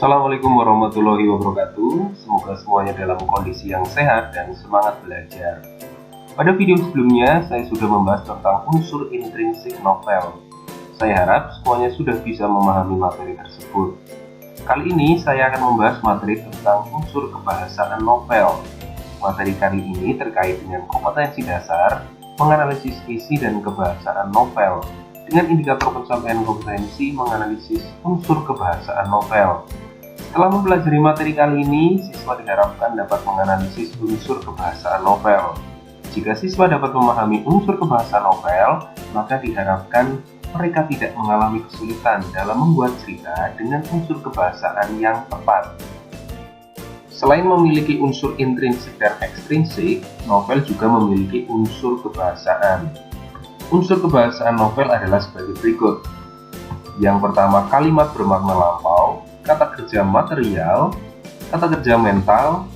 Assalamualaikum warahmatullahi wabarakatuh. Semoga semuanya dalam kondisi yang sehat dan semangat belajar. Pada video sebelumnya, saya sudah membahas tentang unsur intrinsik novel. Saya harap semuanya sudah bisa memahami materi tersebut. Kali ini saya akan membahas materi tentang unsur kebahasaan novel. Materi kali ini terkait dengan kompetensi dasar, menganalisis isi dan kebahasaan novel, dengan indikator pencapaian kompetensi menganalisis unsur kebahasaan novel. Setelah mempelajari materi kali ini, siswa diharapkan dapat menganalisis unsur kebahasaan novel. Jika siswa dapat memahami unsur kebahasaan novel, maka diharapkan mereka tidak mengalami kesulitan dalam membuat cerita dengan unsur kebahasaan yang tepat. Selain memiliki unsur intrinsik dan ekstrinsik, novel juga memiliki unsur kebahasaan. Unsur kebahasaan novel adalah sebagai berikut. Yang pertama, kalimat bermakna lampau, kata kerja material, kata kerja mental,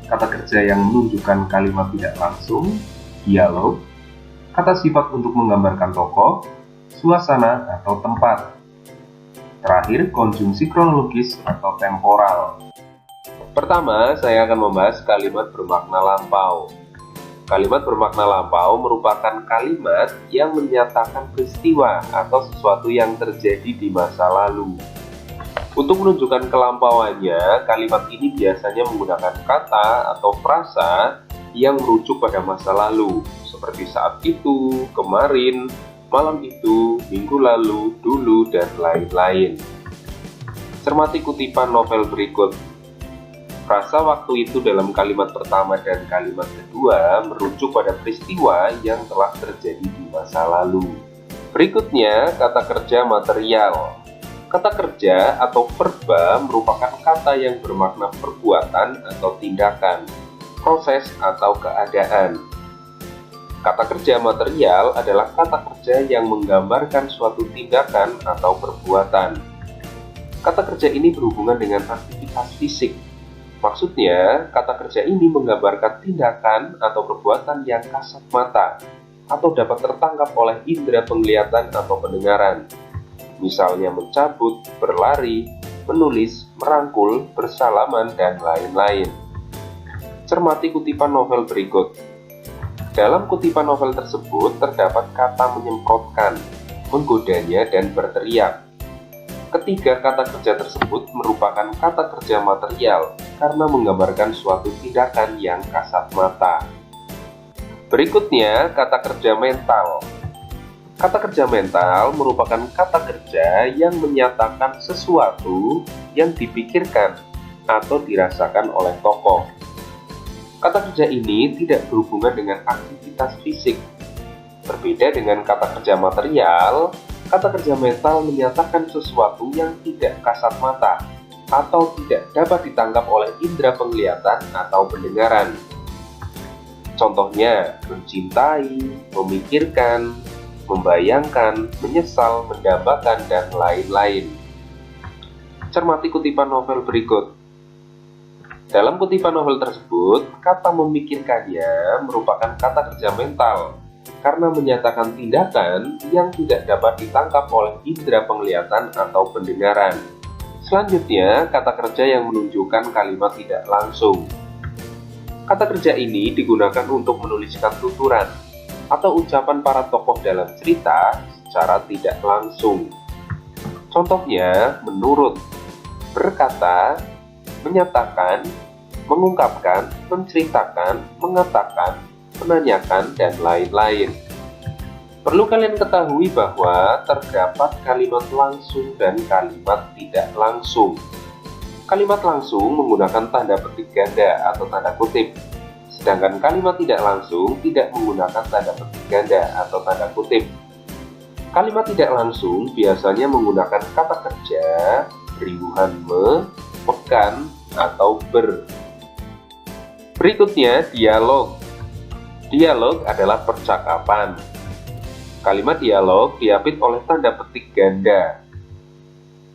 kata kerja yang menunjukkan kalimat tidak langsung, dialog, kata sifat untuk menggambarkan tokoh, suasana atau tempat. Terakhir, konjungsi kronologis atau temporal. Pertama, saya akan membahas kalimat bermakna lampau. Kalimat bermakna lampau merupakan kalimat yang menyatakan peristiwa atau sesuatu yang terjadi di masa lalu. Untuk menunjukkan kelampauannya, kalimat ini biasanya menggunakan kata atau frasa yang merujuk pada masa lalu, seperti saat itu, kemarin, malam itu, minggu lalu, dulu, dan lain-lain. Cermati kutipan novel berikut. Frasa waktu itu dalam kalimat pertama dan kalimat kedua merujuk pada peristiwa yang telah terjadi di masa lalu. Berikutnya, kata kerja material. Kata kerja atau verba merupakan kata yang bermakna perbuatan atau tindakan, proses atau keadaan. Kata kerja material adalah kata kerja yang menggambarkan suatu tindakan atau perbuatan. Kata kerja ini berhubungan dengan aktivitas fisik. Maksudnya, kata kerja ini menggambarkan tindakan atau perbuatan yang kasat mata atau dapat tertangkap oleh indera penglihatan atau pendengaran. Misalnya mencabut, berlari, menulis, merangkul, bersalaman, dan lain-lain. Cermati kutipan novel berikut. Dalam kutipan novel tersebut terdapat kata menyemprotkan, menggodanya, dan berteriak. Ketiga kata kerja tersebut merupakan kata kerja material karena menggambarkan suatu tindakan yang kasat mata. Berikutnya, kata kerja mental. Kata kerja mental merupakan kata kerja yang menyatakan sesuatu yang dipikirkan atau dirasakan oleh tokoh. Kata kerja ini tidak berhubungan dengan aktivitas fisik. Berbeda dengan kata kerja material, kata kerja mental menyatakan sesuatu yang tidak kasat mata atau tidak dapat ditangkap oleh indera penglihatan atau pendengaran. Contohnya, mencintai, memikirkan, membayangkan, menyesal, mendambakan, dan lain-lain. Cermati kutipan novel berikut. Dalam kutipan novel tersebut, kata memikirkannya merupakan kata kerja mental karena menyatakan tindakan yang tidak dapat ditangkap oleh indera penglihatan atau pendengaran. Selanjutnya, kata kerja yang menunjukkan kalimat tidak langsung. Kata kerja ini digunakan untuk menuliskan tuturan atau ucapan para tokoh dalam cerita secara tidak langsung. Contohnya, menurut, berkata, menyatakan, mengungkapkan, menceritakan, mengatakan, menanyakan, dan lain-lain. Perlu kalian ketahui bahwa terdapat kalimat langsung dan kalimat tidak langsung. Kalimat langsung menggunakan tanda petik ganda atau tanda kutip. Sedangkan kalimat tidak langsung tidak menggunakan tanda petik ganda atau tanda kutip. Kalimat tidak langsung biasanya menggunakan kata kerja riuhan me, pekan, atau ber. Berikutnya, dialog. Dialog adalah percakapan. Kalimat dialog diapit oleh tanda petik ganda.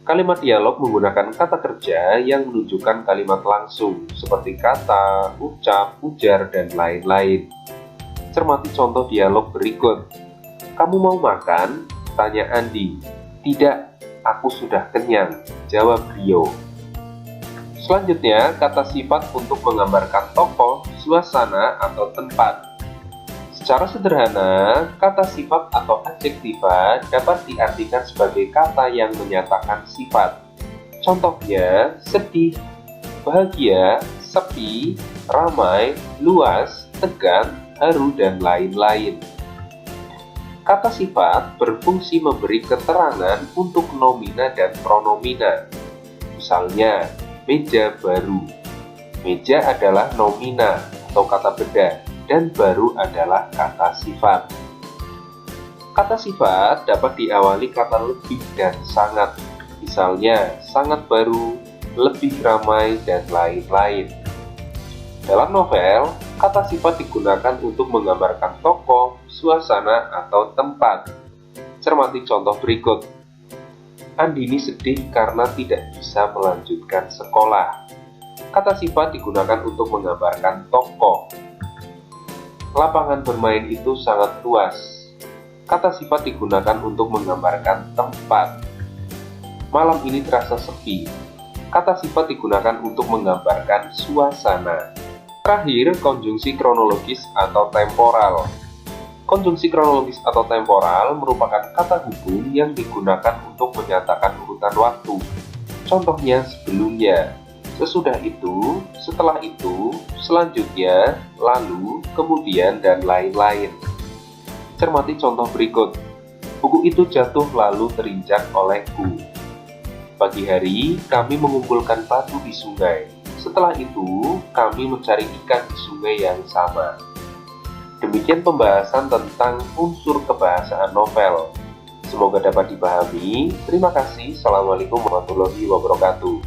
Kalimat dialog menggunakan kata kerja yang menunjukkan kalimat langsung, seperti kata, ucap, ujar, dan lain-lain. Cermati contoh dialog berikut. Kamu mau makan? Tanya Andi. Tidak, aku sudah kenyang, jawab Rio. Selanjutnya, kata sifat untuk menggambarkan tokoh, suasana, atau tempat. Secara sederhana, kata sifat atau adjektiva dapat diartikan sebagai kata yang menyatakan sifat. Contohnya, sedih, bahagia, sepi, ramai, luas, tegang, haru, dan lain-lain. Kata sifat berfungsi memberi keterangan untuk nomina dan pronomina. Misalnya, meja baru. Meja adalah nomina atau kata benda, dan baru adalah kata sifat. Kata sifat dapat diawali kata lebih dan sangat. Misalnya, sangat baru, lebih ramai, dan lain-lain. Dalam novel, kata sifat digunakan untuk menggambarkan tokoh, suasana, atau tempat. Cermati contoh berikut. Andini sedih karena tidak bisa melanjutkan sekolah. Kata sifat digunakan untuk menggambarkan tokoh. Lapangan bermain itu sangat luas. Kata sifat digunakan untuk menggambarkan tempat. Malam ini terasa sepi. Kata sifat digunakan untuk menggambarkan suasana. Terakhir, konjungsi kronologis atau temporal. Konjungsi kronologis atau temporal merupakan kata hubung yang digunakan untuk menyatakan urutan waktu. Contohnya sebelumnya, sesudah itu, setelah itu, selanjutnya, lalu, kemudian, dan lain-lain. Cermati contoh berikut. Buku itu jatuh lalu terinjak olehku. Pagi hari, kami mengumpulkan batu di sungai. Setelah itu, kami mencari ikan di sungai yang sama. Demikian pembahasan tentang unsur kebahasaan novel. Semoga dapat dipahami. Terima kasih. Assalamualaikum warahmatullahi wabarakatuh.